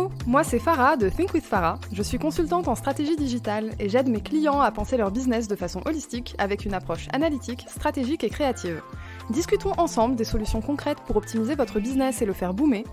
Coucou, moi c'est Farah de Think with Farah. Je suis consultante en stratégie digitale et j'aide mes clients à penser leur business de façon holistique avec une approche analytique, stratégique et créative. Discutons ensemble des solutions concrètes pour optimiser votre business et le faire boomer.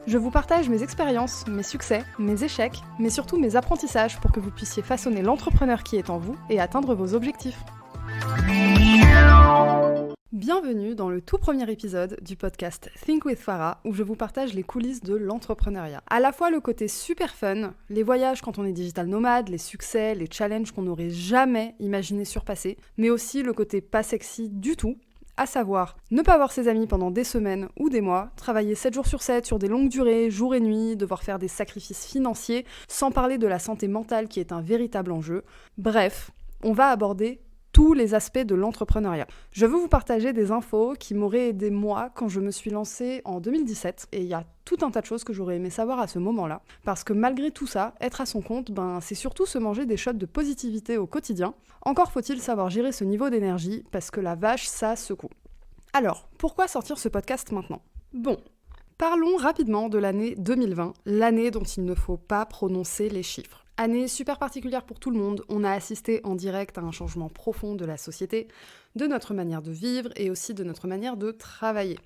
Je vous partage mes expériences, mes succès, mes échecs, mais surtout mes apprentissages pour que vous puissiez façonner l'entrepreneur qui est en vous et atteindre vos objectifs. Bienvenue dans le tout premier épisode du podcast Think with Farah où je vous partage les coulisses de l'entrepreneuriat. À la fois le côté super fun, les voyages quand on est digital nomade, les succès, les challenges qu'on n'aurait jamais imaginé surpasser, mais aussi le côté pas sexy du tout, à savoir ne pas voir ses amis pendant des semaines ou des mois, travailler 7 jours sur 7 sur des longues durées, jour et nuit, devoir faire des sacrifices financiers, sans parler de la santé mentale qui est un véritable enjeu. Bref, on va aborder tous les aspects de l'entrepreneuriat. Je veux vous partager des infos qui m'auraient aidé moi quand je me suis lancée en 2017 et il y a tout un tas de choses que j'aurais aimé savoir à ce moment-là parce que malgré tout ça, être à son compte, c'est surtout se manger des shots de positivité au quotidien. Encore faut-il savoir gérer ce niveau d'énergie parce que la vache, ça secoue. Alors, pourquoi sortir ce podcast maintenant ? Bon, parlons rapidement de l'année 2020, l'année dont il ne faut pas prononcer les chiffres. Année super particulière pour tout le monde, on a assisté en direct à un changement profond de la société, de notre manière de vivre et aussi de notre manière de travailler.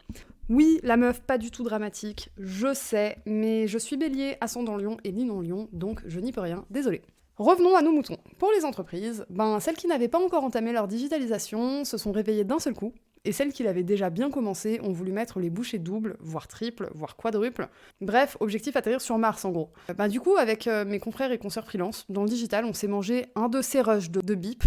Oui, la meuf pas du tout dramatique, je sais, mais je suis bélier, ascendant lion et ni non lion, donc je n'y peux rien, désolée. Revenons à nos moutons. Pour les entreprises, celles qui n'avaient pas encore entamé leur digitalisation se sont réveillées d'un seul coup, et celles qui l'avaient déjà bien commencé ont voulu mettre les bouchées doubles, voire triples, voire quadruples. Bref, objectif atterrir sur Mars en gros. Du coup, avec mes confrères et consoeurs freelance, dans le digital, on s'est mangé un de ces rushs de bip,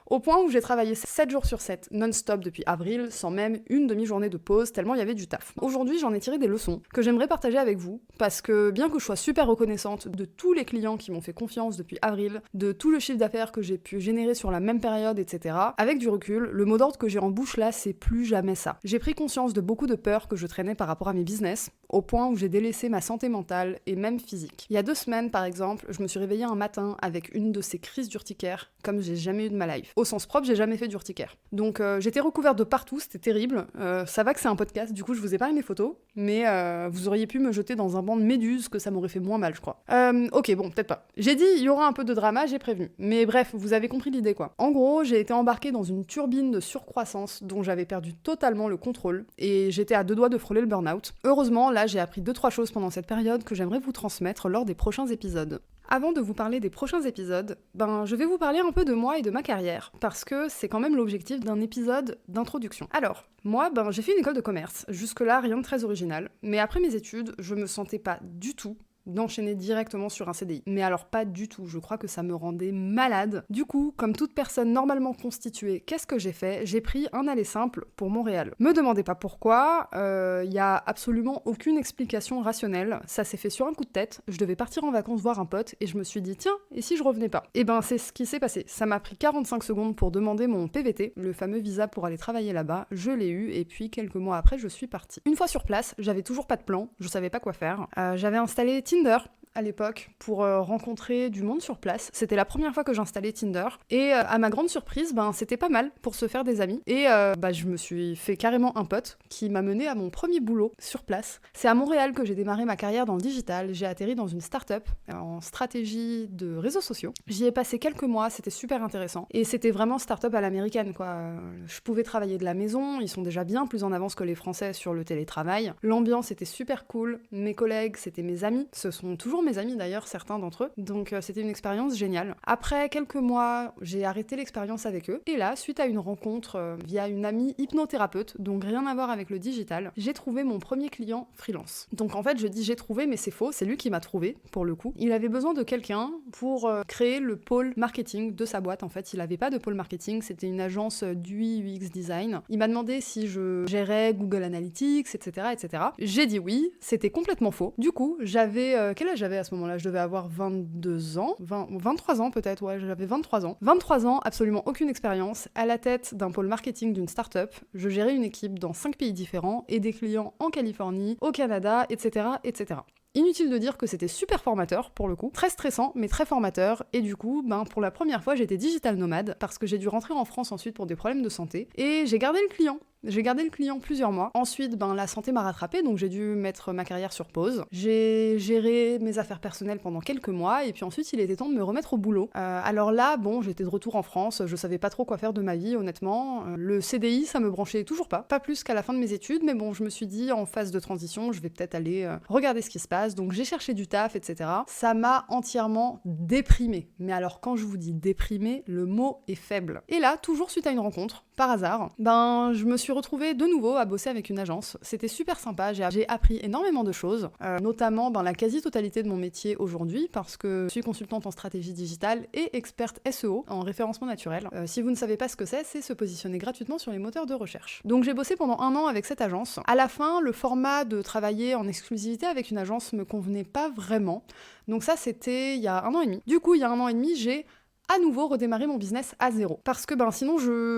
au point où j'ai travaillé 7 jours sur 7, non-stop depuis avril, sans même une demi-journée de pause, tellement il y avait du taf. Aujourd'hui, j'en ai tiré des leçons que j'aimerais partager avec vous, parce que bien que je sois super reconnaissante de tous les clients qui m'ont fait confiance depuis avril, de tout le chiffre d'affaires que j'ai pu générer sur la même période, etc., avec du recul, le mot d'ordre que j'ai en bouche là, c'est plus jamais ça. J'ai pris conscience de beaucoup de peurs que je traînais par rapport à mes business, au point où j'ai délaissé ma santé mentale et même physique. Il y a 2 semaines, par exemple, je me suis réveillée un matin avec une de ces crises d'urticaire, comme j'ai jamais eu de ma life. Au sens propre, j'ai jamais fait d'urticaire. Donc j'étais recouverte de partout, c'était terrible. Ça va que c'est un podcast, du coup je vous ai pas mis mes photos, mais vous auriez pu me jeter dans un banc de méduses que ça m'aurait fait moins mal, je crois. Ok, bon, peut-être pas. J'ai dit, il y aura un peu de drama, j'ai prévenu. Mais bref, vous avez compris l'idée quoi. En gros, j'ai été embarquée dans une turbine de surcroissance dont j'avais perdu totalement le contrôle, et j'étais à 2 doigts de frôler le burn-out. Heureusement, là j'ai appris 2-3 choses pendant cette période que j'aimerais vous transmettre lors des prochains épisodes. Avant de vous parler des prochains épisodes, je vais vous parler un peu de moi et de ma carrière, parce que c'est quand même l'objectif d'un épisode d'introduction. Alors, moi, j'ai fait une école de commerce, jusque-là rien de très original, mais après mes études, je me sentais pas du tout d'enchaîner directement sur un CDI. Mais alors pas du tout, je crois que ça me rendait malade. Du coup, comme toute personne normalement constituée, qu'est-ce que j'ai fait ? J'ai pris un aller simple pour Montréal. Me demandez pas pourquoi, y a absolument aucune explication rationnelle, ça s'est fait sur un coup de tête, je devais partir en vacances voir un pote et je me suis dit tiens, et si je revenais pas ? Et c'est ce qui s'est passé. Ça m'a pris 45 secondes pour demander mon PVT, le fameux visa pour aller travailler là-bas, je l'ai eu et puis quelques mois après je suis partie. Une fois sur place, j'avais toujours pas de plan, je savais pas quoi faire, j'avais installé Tinder à l'époque pour rencontrer du monde sur place. C'était la première fois que j'installais Tinder et à ma grande surprise, c'était pas mal pour se faire des amis et je me suis fait carrément un pote qui m'a mené à mon premier boulot sur place. C'est à Montréal que j'ai démarré ma carrière dans le digital. J'ai atterri dans une start-up en stratégie de réseaux sociaux. J'y ai passé quelques mois, c'était super intéressant et c'était vraiment start-up à l'américaine quoi. Je pouvais travailler de la maison, ils sont déjà bien plus en avance que les Français sur le télétravail. L'ambiance était super cool, mes collègues c'était mes amis, ce sont toujours mes amis d'ailleurs, certains d'entre eux, donc c'était une expérience géniale. Après quelques mois, j'ai arrêté l'expérience avec eux, et là, suite à une rencontre via une amie hypnothérapeute, donc rien à voir avec le digital, j'ai trouvé mon premier client freelance. Donc en fait, je dis j'ai trouvé, mais c'est faux, c'est lui qui m'a trouvé, pour le coup. Il avait besoin de quelqu'un pour créer le pôle marketing de sa boîte, en fait, il avait pas de pôle marketing, c'était une agence d'UI, UX design. Il m'a demandé si je gérais Google Analytics, etc., etc. J'ai dit oui, c'était complètement faux. Du coup, quel âge j'avais à ce moment-là ? Je devais avoir 22 ans, 23 ans peut-être, ouais, j'avais 23 ans. 23 ans, absolument aucune expérience, à la tête d'un pôle marketing d'une start-up. Je gérais une équipe dans 5 pays différents et des clients en Californie, au Canada, etc., etc. Inutile de dire que c'était super formateur, pour le coup. Très stressant, mais très formateur. Et du coup, pour la première fois, j'étais digital nomade, parce que j'ai dû rentrer en France ensuite pour des problèmes de santé. Et j'ai gardé le client. J'ai gardé le client plusieurs mois. Ensuite, la santé m'a rattrapée, donc j'ai dû mettre ma carrière sur pause. J'ai géré mes affaires personnelles pendant quelques mois, et puis ensuite, il était temps de me remettre au boulot. Alors là, j'étais de retour en France, je savais pas trop quoi faire de ma vie, honnêtement. Le CDI, ça me branchait toujours pas plus qu'à la fin de mes études, mais je me suis dit, en phase de transition, je vais peut-être aller regarder ce qui se passe, donc j'ai cherché du taf, etc. Ça m'a entièrement déprimée. Mais alors, quand je vous dis déprimée, le mot est faible. Et là, toujours suite à une rencontre, par hasard, je me suis retrouvée de nouveau à bosser avec une agence. C'était super sympa, j'ai appris énormément de choses, notamment la quasi-totalité de mon métier aujourd'hui, parce que je suis consultante en stratégie digitale et experte SEO en référencement naturel. Si vous ne savez pas ce que c'est se positionner gratuitement sur les moteurs de recherche. Donc j'ai bossé pendant 1 an avec cette agence. À la fin, le format de travailler en exclusivité avec une agence me convenait pas vraiment. Donc ça, c'était il y a 1 an et demi. Du coup, il y a 1 an et demi, j'ai à nouveau redémarrer mon business à zéro. Parce que sinon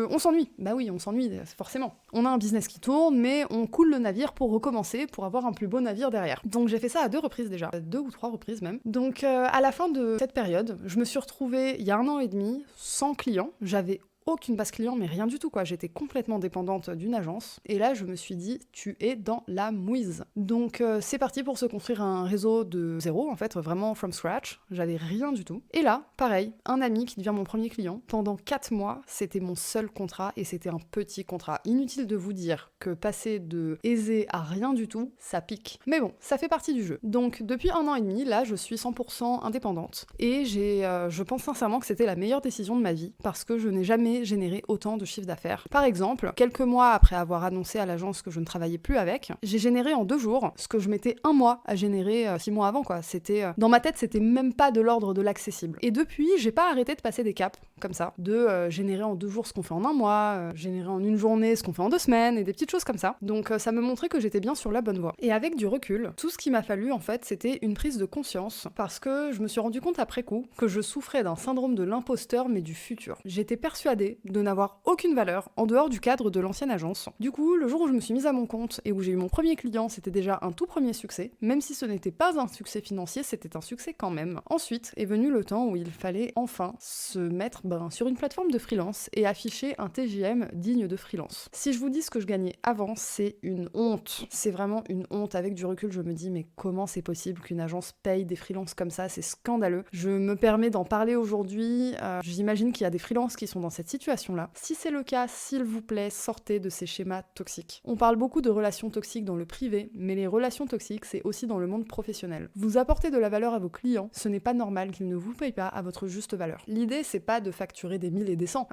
on s'ennuie. Bah oui, on s'ennuie, forcément. On a un business qui tourne, mais on coule le navire pour recommencer, pour avoir un plus beau navire derrière. Donc j'ai fait ça à 2 reprises déjà, 2 ou 3 reprises même. Donc à la fin de cette période, je me suis retrouvée il y a 1 an et demi sans clients. J'avais aucune base client, mais rien du tout quoi. J'étais complètement dépendante d'une agence. Et là, je me suis dit, tu es dans la mouise. Donc c'est parti pour se construire un réseau de zéro, en fait, vraiment from scratch. J'avais rien du tout. Et là, pareil, un ami qui devient mon premier client. Pendant 4 mois, c'était mon seul contrat et c'était un petit contrat. Inutile de vous dire que passer de aisé à rien du tout, ça pique. Mais ça fait partie du jeu. Donc depuis 1 an et demi, là, je suis 100% indépendante. Et je pense sincèrement que c'était la meilleure décision de ma vie parce que je n'ai jamais générer autant de chiffre d'affaires. Par exemple, quelques mois après avoir annoncé à l'agence que je ne travaillais plus avec, j'ai généré en 2 jours ce que je mettais 1 mois à générer 6 mois avant, quoi. C'était dans ma tête, c'était même pas de l'ordre de l'accessible. Et depuis, j'ai pas arrêté de passer des caps comme ça, de générer en 2 jours ce qu'on fait en 1 mois, générer en 1 journée ce qu'on fait en 2 semaines, et des petites choses comme ça. Donc ça me montrait que j'étais bien sur la bonne voie. Et avec du recul, tout ce qu'il m'a fallu, en fait, c'était une prise de conscience, parce que je me suis rendu compte après coup que je souffrais d'un syndrome de l'imposteur, mais du futur. J'étais persuadée de n'avoir aucune valeur en dehors du cadre de l'ancienne agence. Du coup, le jour où je me suis mise à mon compte et où j'ai eu mon premier client, c'était déjà un tout premier succès. Même si ce n'était pas un succès financier, c'était un succès quand même. Ensuite est venu le temps où il fallait enfin se mettre sur une plateforme de freelance et afficher un TJM digne de freelance. Si je vous dis ce que je gagnais avant, c'est une honte. C'est vraiment une honte. Avec du recul, je me dis mais comment c'est possible qu'une agence paye des freelances comme ça? C'est scandaleux. Je me permets d'en parler aujourd'hui. J'imagine qu'il y a des freelances qui sont dans cette situation-là. Si c'est le cas, s'il vous plaît, sortez de ces schémas toxiques. On parle beaucoup de relations toxiques dans le privé, mais les relations toxiques, c'est aussi dans le monde professionnel. Vous apportez de la valeur à vos clients, ce n'est pas normal qu'ils ne vous payent pas à votre juste valeur. L'idée, c'est pas de facturer des 1000 et des 100.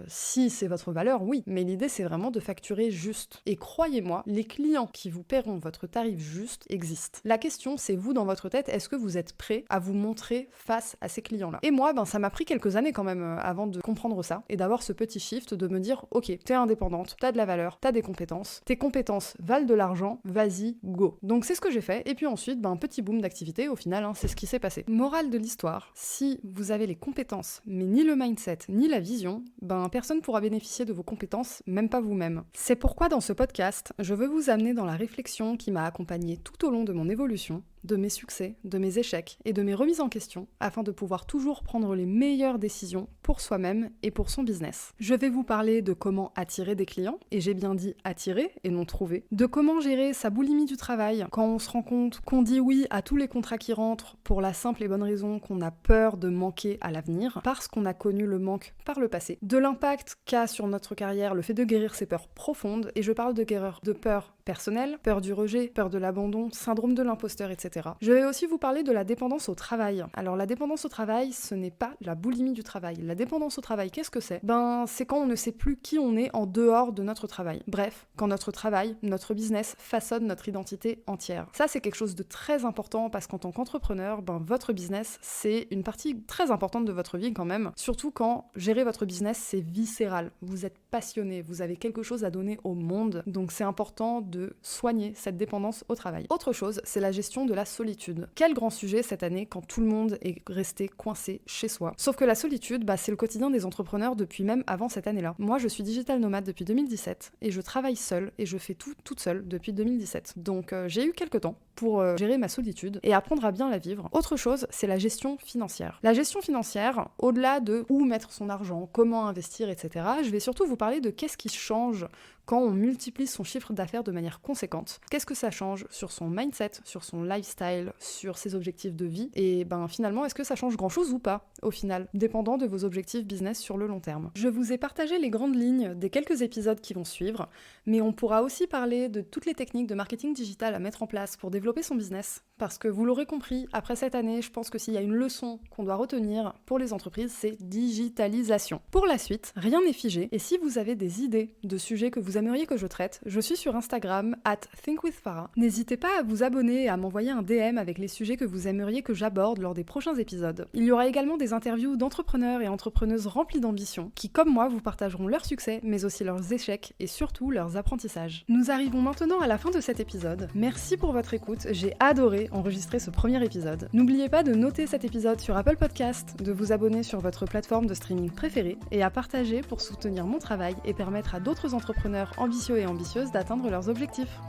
Si c'est votre valeur, oui, mais l'idée, c'est vraiment de facturer juste. Et croyez-moi, les clients qui vous paieront votre tarif juste existent. La question, c'est vous, dans votre tête, est-ce que vous êtes prêt à vous montrer face à ces clients-là? Et moi, ça m'a pris quelques années quand même avant de comprendre ça, et d'avoir ce petit shift de me dire ok, t'es indépendante, t'as de la valeur, t'as des compétences, tes compétences valent de l'argent, vas-y, go. Donc c'est ce que j'ai fait, et puis ensuite, un petit boom d'activité, au final, c'est ce qui s'est passé. Morale de l'histoire, si vous avez les compétences, mais ni le mindset, ni la vision, personne pourra bénéficier de vos compétences, même pas vous-même. C'est pourquoi dans ce podcast, je veux vous amener dans la réflexion qui m'a accompagnée tout au long de mon évolution, de mes succès, de mes échecs et de mes remises en question, afin de pouvoir toujours prendre les meilleures décisions pour soi-même et pour son business. Je vais vous parler de comment attirer des clients, et j'ai bien dit attirer et non trouver, de comment gérer sa boulimie du travail quand on se rend compte qu'on dit oui à tous les contrats qui rentrent pour la simple et bonne raison qu'on a peur de manquer à l'avenir, parce qu'on a connu le manque par le passé, de l'impact qu'a sur notre carrière le fait de guérir ses peurs profondes, et je parle de guéreur de peur personnelle, peur du rejet, peur de l'abandon, syndrome de l'imposteur, etc. Je vais aussi vous parler de la dépendance au travail. Alors la dépendance au travail, ce n'est pas la boulimie du travail. La dépendance au travail, qu'est-ce que c'est? C'est quand on ne sait plus qui on est en dehors de notre travail. Bref, quand notre travail, notre business façonne notre identité entière. Ça, c'est quelque chose de très important parce qu'en tant qu'entrepreneur, votre business, c'est une partie très importante de votre vie quand même. Surtout quand gérer votre business, c'est viscéral. Vous êtes passionné, vous avez quelque chose à donner au monde. Donc c'est important de soigner cette dépendance au travail. Autre chose, c'est la gestion de la solitude. Quel grand sujet cette année quand tout le monde est resté coincé chez soi. Sauf que la solitude, c'est le quotidien des entrepreneurs depuis même avant cette année-là. Moi, je suis digital nomade depuis 2017 et je travaille seule et je fais tout toute seule depuis 2017. Donc j'ai eu quelques temps pour gérer ma solitude et apprendre à bien la vivre. Autre chose, c'est la gestion financière. La gestion financière, au-delà de où mettre son argent, comment investir, etc., je vais surtout vous parler de qu'est-ce qui change Quand on multiplie son chiffre d'affaires de manière conséquente, qu'est-ce que ça change sur son mindset, sur son lifestyle, sur ses objectifs de vie? Et finalement, est-ce que ça change grand-chose ou pas, au final, dépendant de vos objectifs business sur le long terme? Je vous ai partagé les grandes lignes des quelques épisodes qui vont suivre, mais on pourra aussi parler de toutes les techniques de marketing digital à mettre en place pour développer son business, parce que vous l'aurez compris, après cette année, je pense que s'il y a une leçon qu'on doit retenir pour les entreprises, c'est digitalisation. Pour la suite, rien n'est figé, et si vous avez des idées de sujets que vous aimeriez que je traite, je suis sur Instagram @thinkwithfarah. N'hésitez pas à vous abonner et à m'envoyer un DM avec les sujets que vous aimeriez que j'aborde lors des prochains épisodes. Il y aura également des interviews d'entrepreneurs et entrepreneuses remplis d'ambition, qui comme moi vous partageront leurs succès, mais aussi leurs échecs et surtout leurs apprentissages. Nous arrivons maintenant à la fin de cet épisode. Merci pour votre écoute, j'ai adoré enregistrer ce premier épisode. N'oubliez pas de noter cet épisode sur Apple Podcast, de vous abonner sur votre plateforme de streaming préférée et à partager pour soutenir mon travail et permettre à d'autres entrepreneurs ambitieux et ambitieuses d'atteindre leurs objectifs.